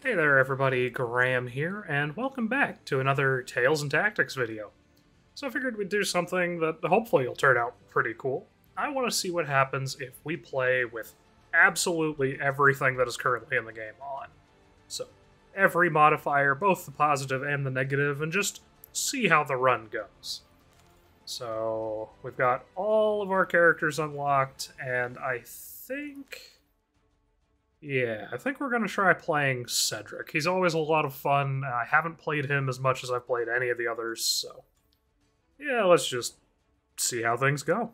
Hey there everybody, Graham here, and welcome back to another Tales and Tactics video. So I figured we'd do something that hopefully will turn out pretty cool. I want to see what happens if we play with absolutely everything that is currently in the game on. So, every modifier, both the positive and the negative, and just see how the run goes. So, we've got all of our characters unlocked, and I think... Yeah, I think we're going to try playing Cedric. He's always a lot of fun. I haven't played him as much as I've played any of the others, so... Yeah, let's just see how things go.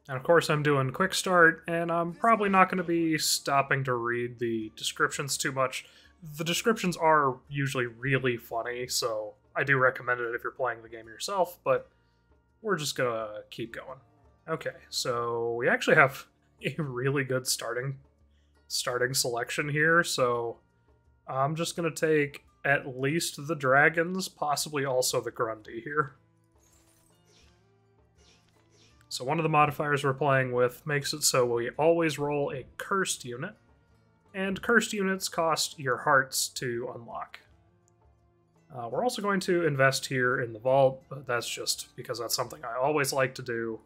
And of course I'm doing quick start, and I'm probably not going to be stopping to read the descriptions too much. The descriptions are usually really funny, so I do recommend it if you're playing the game yourself, but we're just going to keep going. Okay, so we actually have a really good starting selection here, so I'm just gonna take at least the dragons, possibly also the Grundy here. So one of the modifiers we're playing with makes it so we always roll a cursed unit, and cursed units cost your hearts to unlock. We're also going to invest here in the vault, but that's just because that's something I always like to do.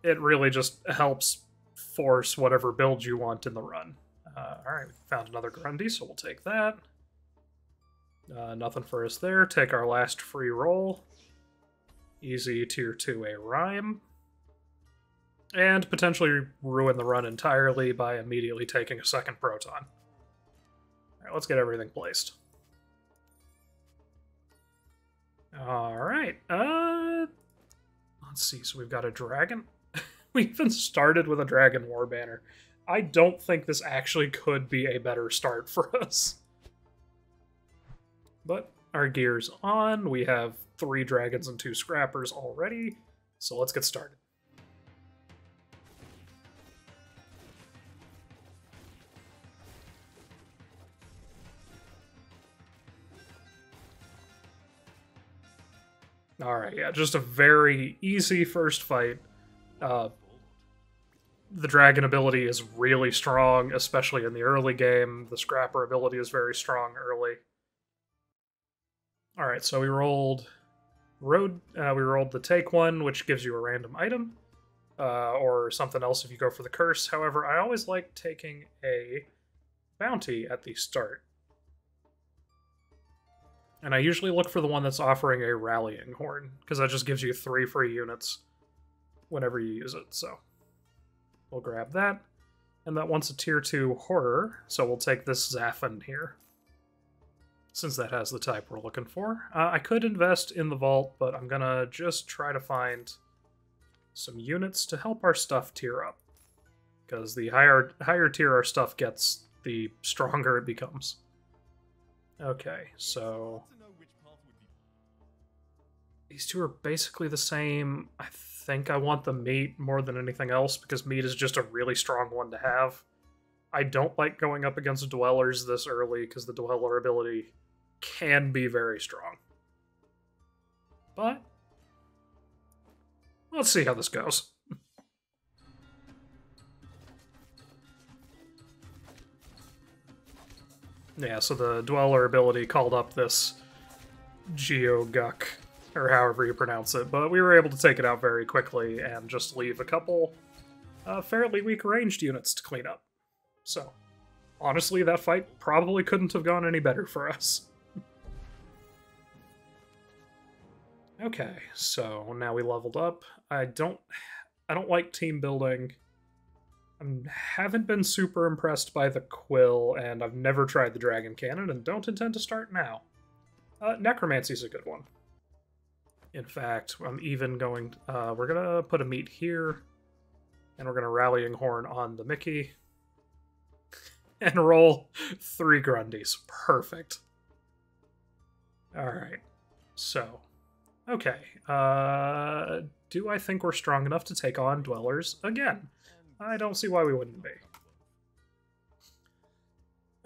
It really just helps force whatever build you want in the run. Alright, we found another Grundy, so we'll take that. Nothing for us there. Take our last free roll. Easy tier 2A Rhyme. And potentially ruin the run entirely by immediately taking a second Proton. Alright, let's get everything placed. Alright, let's see, so we've got a dragon. We even started with a Dragon War banner. I don't think this actually could be a better start for us. But our gear's on. We have 3 dragons and 2 scrappers already, so let's get started. Alright, yeah, just a very easy first fight. The dragon ability is really strong, especially in the early game. The scrapper ability is very strong early. Alright, so we rolled the take one, which gives you a random item, or something else if you go for the curse. However, I always like taking a bounty at the start. And I usually look for the one that's offering a rallying horn, because that just gives you 3 free units whenever you use it, so... We'll grab that. And that one's a tier 2 horror, so we'll take this Zaffin here, since that has the type we're looking for. I could invest in the vault, but I'm gonna just try to find some units to help our stuff tier up. Because the higher tier our stuff gets, the stronger it becomes. Okay, so... These two are basically the same. I think I want the meat more than anything else, because meat is just a really strong one to have. I don't like going up against dwellers this early, because the dweller ability can be very strong. But, let's see how this goes. Yeah, so the dweller ability called up this Geoguk, or however you pronounce it, but we were able to take it out very quickly and just leave a couple fairly weak ranged units to clean up. So, honestly, that fight probably couldn't have gone any better for us. Okay, so now we leveled up. I don't like team building. I haven't been super impressed by the Quill, and I've never tried the Dragon Cannon, and don't intend to start now. Necromancy's a good one. In fact, I'm even going... we're going to put a meat here, and we're going to Rallying Horn on the Mickey, and roll 3 Grundys. Perfect. Alright, so... Okay, do I think we're strong enough to take on Dwellers again? I don't see why we wouldn't be.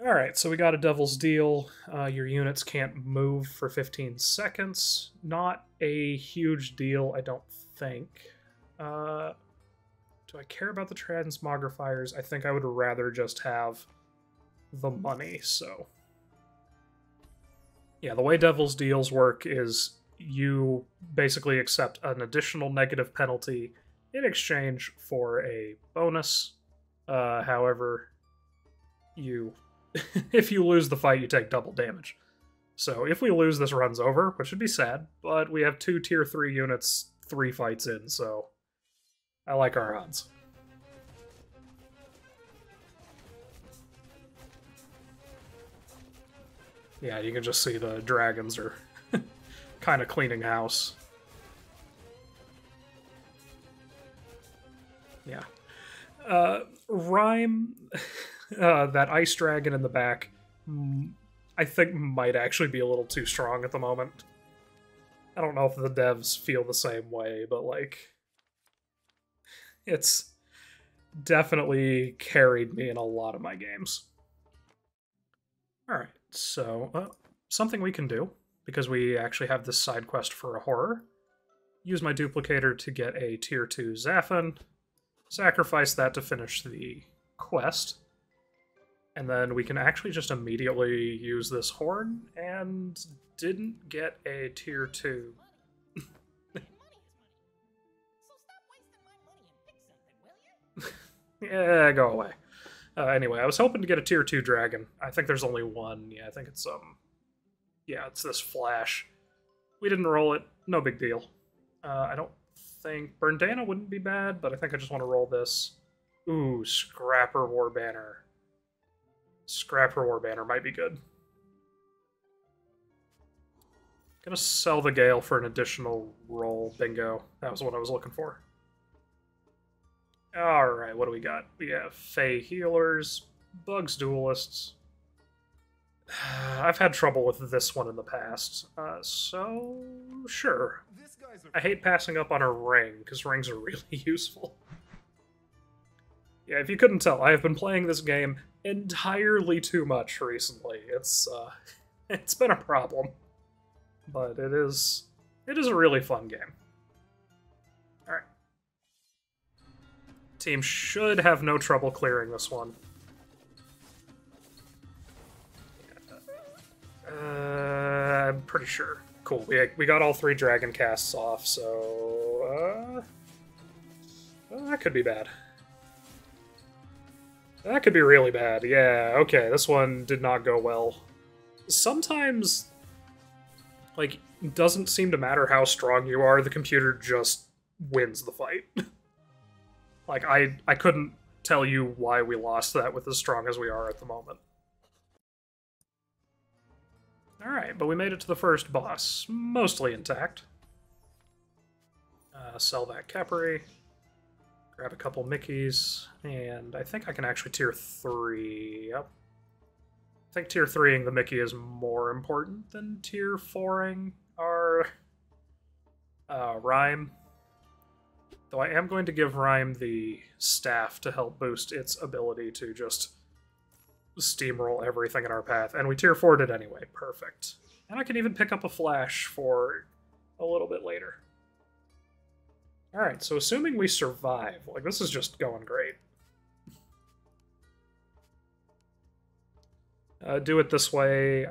Alright, so we got a Devil's Deal. Your units can't move for 15 seconds. Not a huge deal, I don't think. do I care about the transmogrifiers? I think I would rather just have the money, so... Yeah, the way Devil's Deals work is you basically accept an additional negative penalty in exchange for a bonus. However, you... if you lose the fight, you take double damage. So if we lose, this run's over, which would be sad, but we have 2 tier 3 units 3 fights in, so I like our odds. Yeah, you can just see the dragons are kind of cleaning house. Yeah. Rhyme, that ice dragon in the back, I think might actually be a little too strong at the moment. I don't know if the devs feel the same way, but like, it's definitely carried me in a lot of my games. Alright, so something we can do, because we actually have this side quest for a horror. Use my duplicator to get a tier 2 Zaffin, sacrifice that to finish the quest, and then we can actually just immediately use this horn, and didn't get a tier 2. Yeah, go away. Anyway, I was hoping to get a tier 2 dragon. I think there's only one. Yeah, I think it's, yeah, it's this flash. We didn't roll it. No big deal. I don't think... Burndana wouldn't be bad, but I think I just want to roll this. Ooh, Scrapper Warbanner. Scrapper Warbanner might be good. Gonna sell the Gale for an additional roll. Bingo. That was what I was looking for. Alright, what do we got? We have Fey Healers, Bugs Duelists. I've had trouble with this one in the past, so sure. I hate passing up on a ring, because rings are really useful. Yeah, if you couldn't tell, I have been playing this game entirely too much recently. It's been a problem. But it is a really fun game. Alright. Team should have no trouble clearing this one. I'm pretty sure. Cool, we got all 3 dragon casts off, so... that could be bad. That could be really bad, yeah, okay, this one did not go well. Sometimes, like, it doesn't seem to matter how strong you are, the computer just wins the fight. Like, I couldn't tell you why we lost that with as strong as we are at the moment. Alright, but we made it to the first boss, mostly intact. Sell that Khepri, grab a couple Mickeys, and I think I can actually tier 3, yep. I think tier 3ing the Mickey is more important than tier 4ing our Rhyme. Though I am going to give Rhyme the staff to help boost its ability to just steamroll everything in our path. And we tier 4'd it anyway. Perfect. And I can even pick up a flash for a little bit later. Alright, so assuming we survive, like, this is just going great. Do it this way,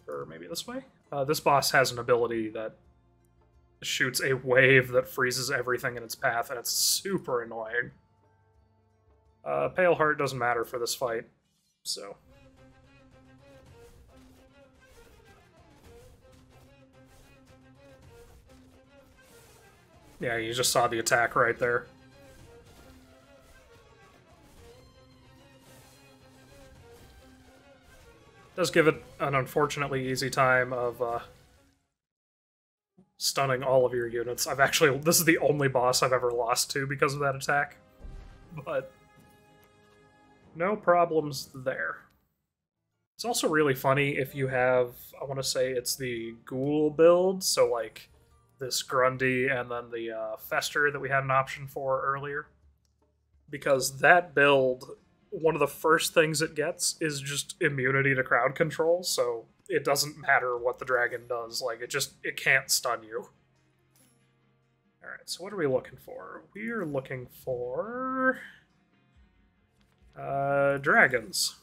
or maybe this way? This boss has an ability that shoots a wave that freezes everything in its path, and it's super annoying. Pale Heart doesn't matter for this fight, so... Yeah, you just saw the attack right there. Does give it an unfortunately easy time of stunning all of your units. This is the only boss I've ever lost to because of that attack. But no problems there. It's also really funny if you have, I want to say it's the Ghoul build, so like this Grundy and then the Fester that we had an option for earlier. Because that build, one of the first things it gets is just immunity to crowd control, so it doesn't matter what the dragon does, like, it can't stun you. Alright, so what are we looking for? We are looking for... dragons.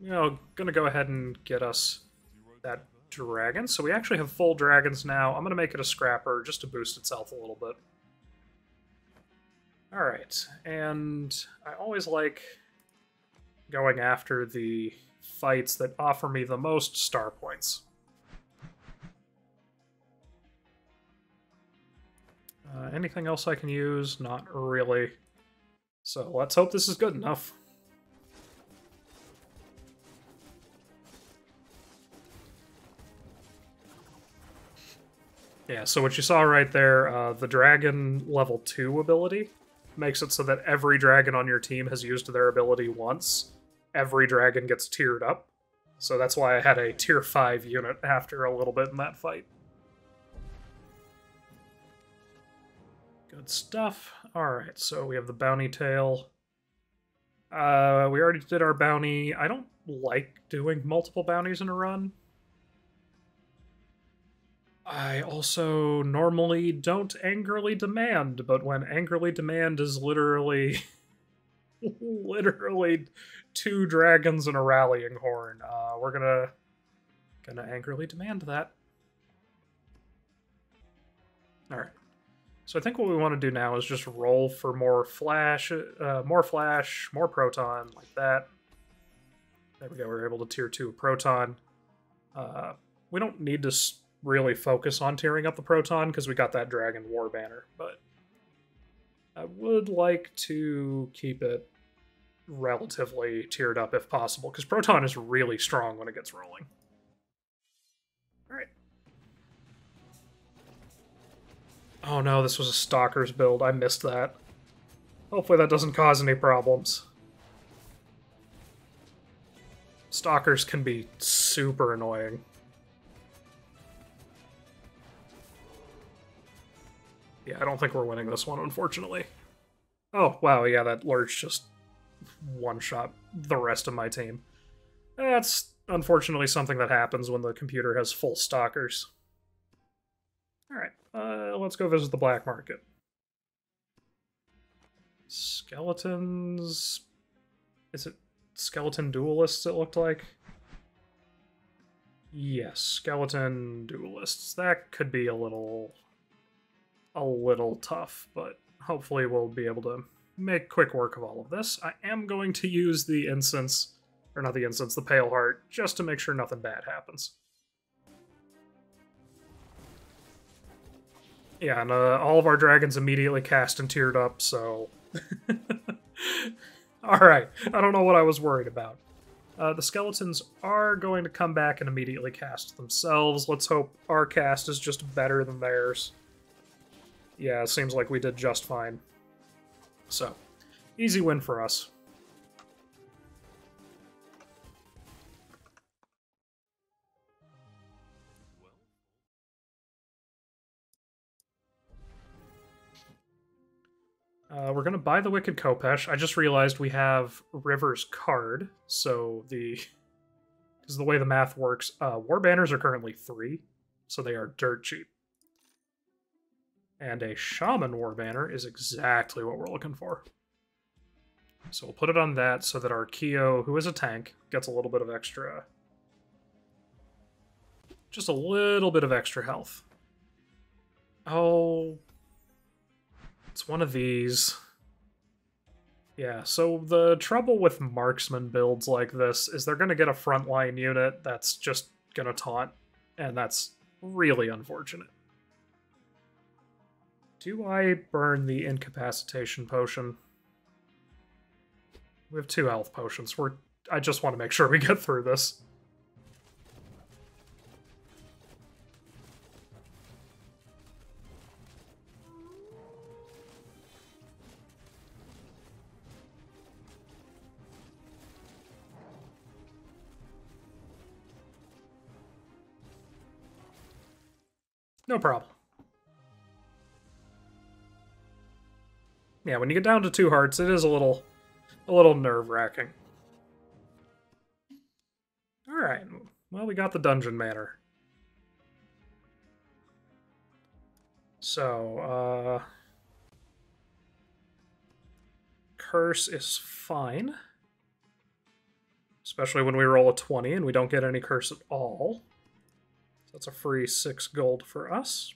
You know, gonna go ahead and get us that dragon. So we actually have full dragons now. I'm gonna make it a scrapper just to boost itself a little bit. Alright, and I always like going after the fights that offer me the most star points. Anything else I can use? Not really. So let's hope this is good enough. Yeah, so what you saw right there, the dragon level 2 ability makes it so that every dragon on your team has used their ability once. Every dragon gets tiered up. So that's why I had a tier 5 unit after a little bit in that fight. Good stuff. Alright, so we have the bounty tail. We already did our bounty. I don't like doing multiple bounties in a run. I also normally don't angrily demand, but when angrily demand is literally literally 2 dragons and a rallying horn, we're gonna angrily demand that. Alright. So I think what we want to do now is just roll for more flash, more proton, like that. There we go, we're able to tier 2 a proton. We don't need to really focus on tearing up the proton because we got that dragon war banner, but I would like to keep it relatively tiered up if possible, because proton is really strong when it gets rolling. Alright. Oh no, this was a Stalker's build. I missed that. Hopefully that doesn't cause any problems. Stalkers can be super annoying. Yeah, I don't think we're winning this one, unfortunately. Oh, wow, yeah, that Lurch just one-shot the rest of my team. That's unfortunately something that happens when the computer has full stalkers. Alright, let's go visit the black market. Skeletons... Is it skeleton duelists, it looked like? Yes, skeleton duelists. That could be a little tough, but hopefully we'll be able to make quick work of all of this. I am going to use the incense, or not the incense, the pale heart, just to make sure nothing bad happens. Yeah, and all of our dragons immediately cast and tiered up, so... Alright, I don't know what I was worried about. The skeletons are going to come back and immediately cast themselves. Let's hope our cast is just better than theirs. Yeah, it seems like we did just fine. So, easy win for us. We're gonna buy the Wicked Khopesh. I just realized we have River's card, so because the way the math works, war banners are currently 3, so they are dirt cheap. And a Shaman war banner is exactly what we're looking for. So we'll put it on that so that our Kyo, who is a tank, gets a little bit of extra... Just a little bit of extra health. Oh... It's one of these. Yeah, so the trouble with marksman builds like this is they're going to get a frontline unit that's just going to taunt, and that's really unfortunate. Do I burn the incapacitation potion? We have 2 health potions. I just want to make sure we get through this. No problem. Yeah, when you get down to 2 hearts, it is a little nerve-wracking. Alright, well, we got the dungeon manor. So, Curse is fine. Especially when we roll a 20 and we don't get any curse at all. So that's a free 6 gold for us.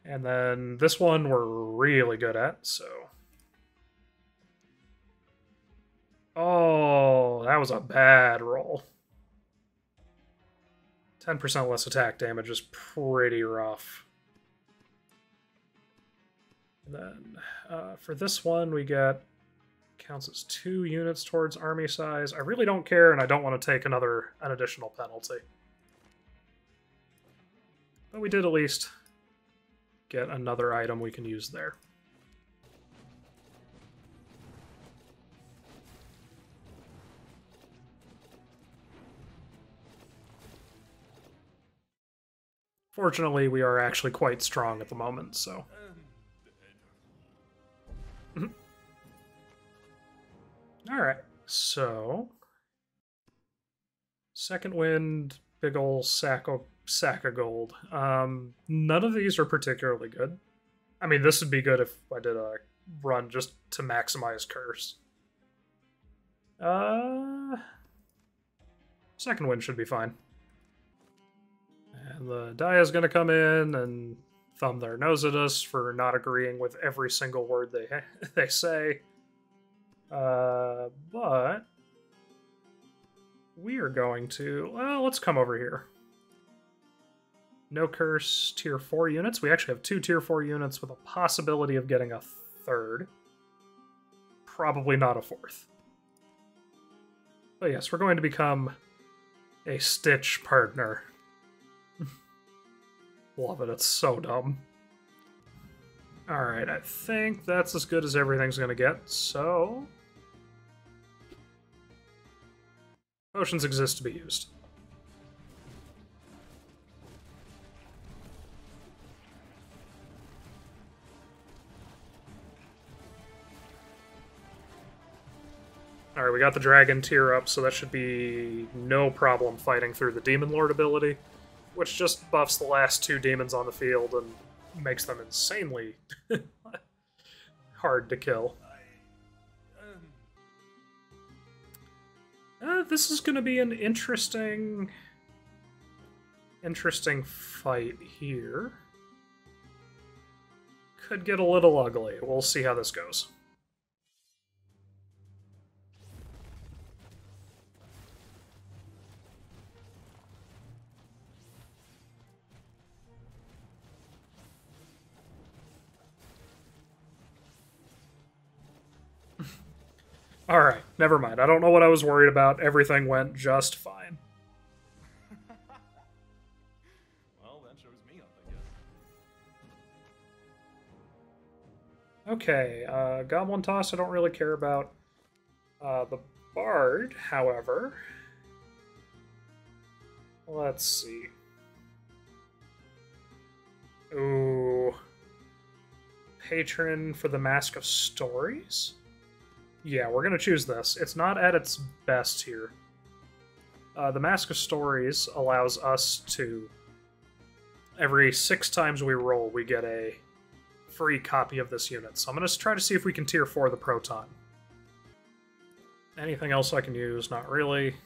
And then this one we're really good at, so... Oh, that was a bad roll. 10% less attack damage is pretty rough. And then for this one, we get... Counts as 2 units towards army size. I really don't care, and I don't want to take an additional penalty. But we did at least get another item we can use there. Fortunately, we are actually quite strong at the moment, so... Alright, so... Second wind, big ol' sack of gold. None of these are particularly good. I mean, this would be good if I did a run just to maximize curse. Second wind should be fine. And the Dia is going to come in and thumb their nose at us for not agreeing with every single word they say. But we are going to... Well, let's come over here. No curse, tier 4 units. We actually have 2 tier 4 units with a possibility of getting a third. Probably not a fourth. But yes, we're going to become a Stitch partner. Love it, it's so dumb. Alright, I think that's as good as everything's gonna get, so... Potions exist to be used. Alright, we got the dragon tier up, so that should be no problem fighting through the Demon Lord ability, which just buffs the last 2 demons on the field and makes them insanely hard to kill. This is going to be an interesting fight here. Could get a little ugly. We'll see how this goes. Alright, never mind. I don't know what I was worried about. Everything went just fine. Well, that shows me up, I guess. Okay, Goblin Toss I don't really care about. The Bard, however... Let's see. Ooh. Patron for the Mask of Stories? Yeah, we're going to choose this. It's not at its best here. The Mask of Stories allows us to... Every 6 times we roll, we get a free copy of this unit. So I'm going to try to see if we can tier 4 the Proton. Anything else I can use? Not really.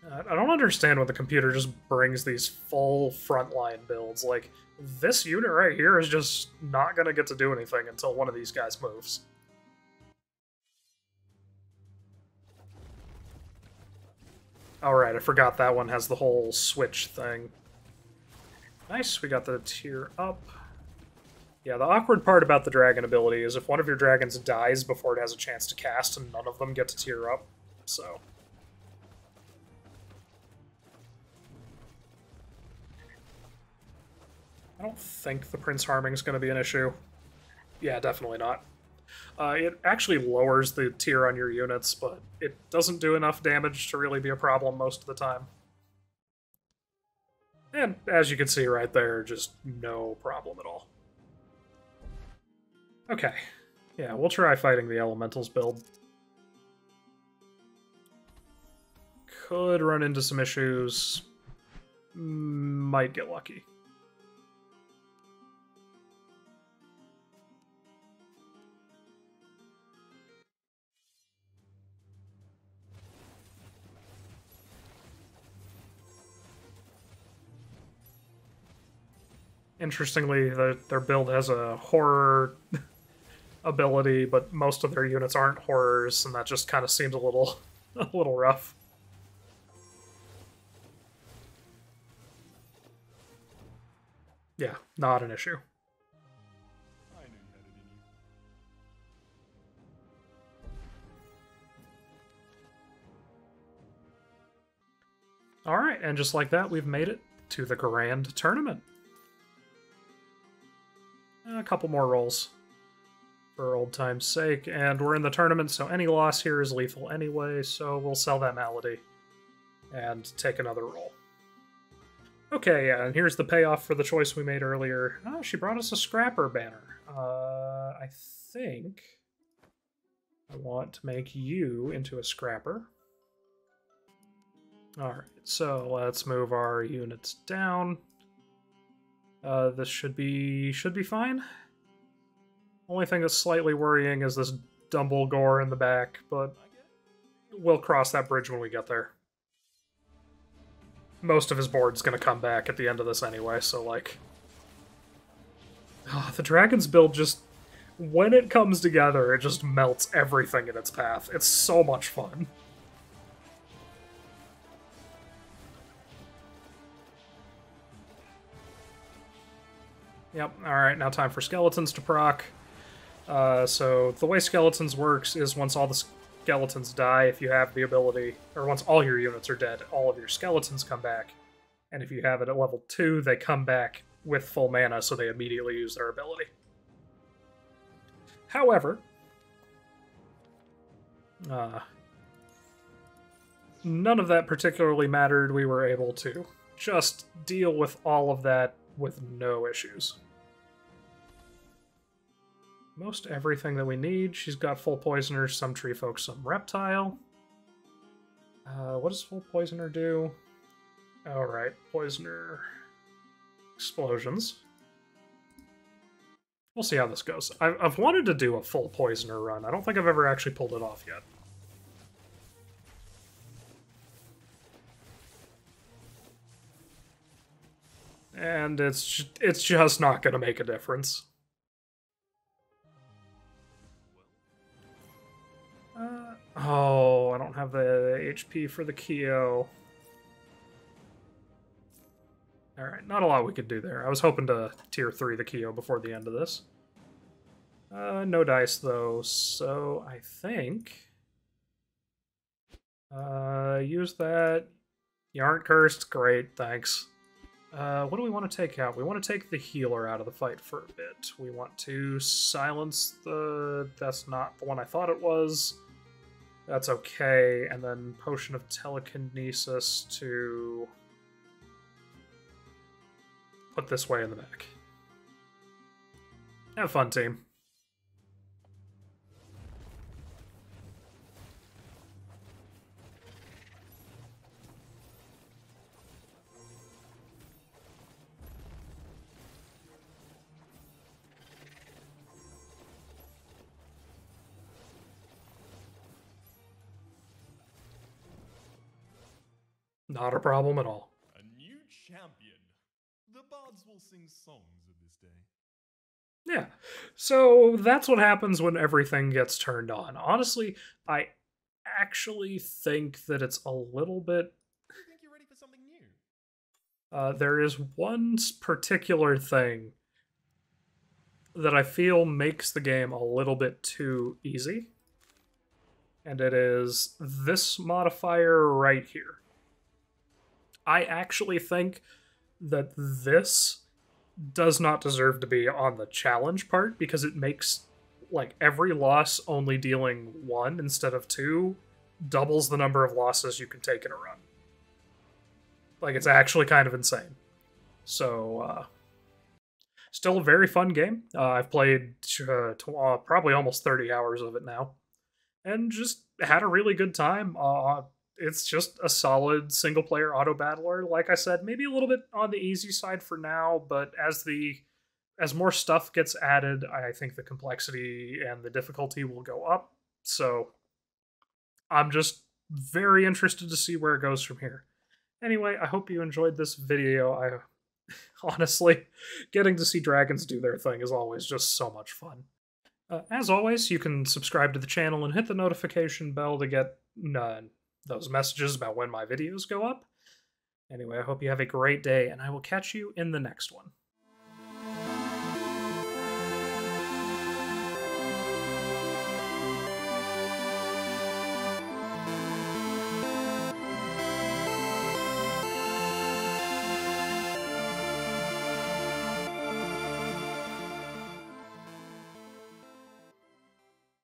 I don't understand when the computer just brings these full frontline builds. Like, this unit right here is just not going to get to do anything until one of these guys moves. Alright, I forgot that one has the whole switch thing. Nice, we got the tier up. Yeah, the awkward part about the dragon ability is if one of your dragons dies before it has a chance to cast, and none of them get to tier up, so... I don't think the Prince Harming is going to be an issue. Yeah, definitely not. It actually lowers the tier on your units, but it doesn't do enough damage to really be a problem most of the time. And as you can see right there, just no problem at all. Okay. Yeah, we'll try fighting the Elementals build. Could run into some issues. might get lucky. Interestingly, their build has a horror ability, but most of their units aren't horrors, and that just kind of seems a little rough. Yeah, not an issue. I knew you had it in you. Alright, and just like that, we've made it to the Grand Tournament. A couple more rolls for old time's sake, and we're in the tournament, so any loss here is lethal anyway, so we'll sell that Malady and take another roll. Okay, yeah, and here's the payoff for the choice we made earlier. Oh, she brought us a Scrapper banner. I think I want to make you into a Scrapper. Alright, so let's move our units down. This should be fine. Only thing that's slightly worrying is this Dumbledore in the back, but we'll cross that bridge when we get there. Most of his board's gonna come back at the end of this anyway, so like... Oh, the Dragon's build just... When it comes together, it just melts everything in its path. It's so much fun. Yep, alright, now time for skeletons to proc. So the way skeletons works is once all the skeletons die, if you have the ability, or once all your units are dead, all of your skeletons come back. And if you have it at level 2, they come back with full mana, so they immediately use their ability. However, none of that particularly mattered. We were able to just deal with all of that with no issues. Most everything that we need. She's got full poisoner, some tree folk, some reptile. What does full poisoner do? Alright, poisoner explosions. We'll see how this goes. I've wanted to do a full poisoner run. I don't think I've ever actually pulled it off yet. And it's just not going to make a difference. Oh, I don't have the HP for the Kyo. Alright, not a lot we could do there. I was hoping to tier 3 the Kyo before the end of this. No dice, though, so I think... use that. You aren't cursed? Great, thanks. What do we want to take out? We want to take the healer out of the fight for a bit. We want to silence the... That's not the one I thought it was. That's okay. And then Potion of Telekinesis to... put this way in the back. Have fun, team. Not a problem at all. A new champion. The bards will sing songs of this day. Yeah, so that's what happens when everything gets turned on. Honestly, I actually think that it's a little bit... I think you're ready for something new. There is one particular thing that I feel makes the game a little bit too easy. And it is this modifier right here. I actually think that this does not deserve to be on the challenge part because it makes, like, every loss only dealing 1 instead of 2 doubles the number of losses you can take in a run. Like, it's actually kind of insane. So, still a very fun game. I've played probably almost 30 hours of it now. And just had a really good time. it's just a solid single player auto battler. Like I said, maybe a little bit on the easy side for now, but as more stuff gets added, I think the complexity and the difficulty will go up. So I'm just very interested to see where it goes from here. Anyway, I hope you enjoyed this video. I honestly, getting to see dragons do their thing is always just so much fun. As always, you can subscribe to the channel and hit the notification bell to get those messages about when my videos go up. Anyway, I hope you have a great day, and I will catch you in the next one.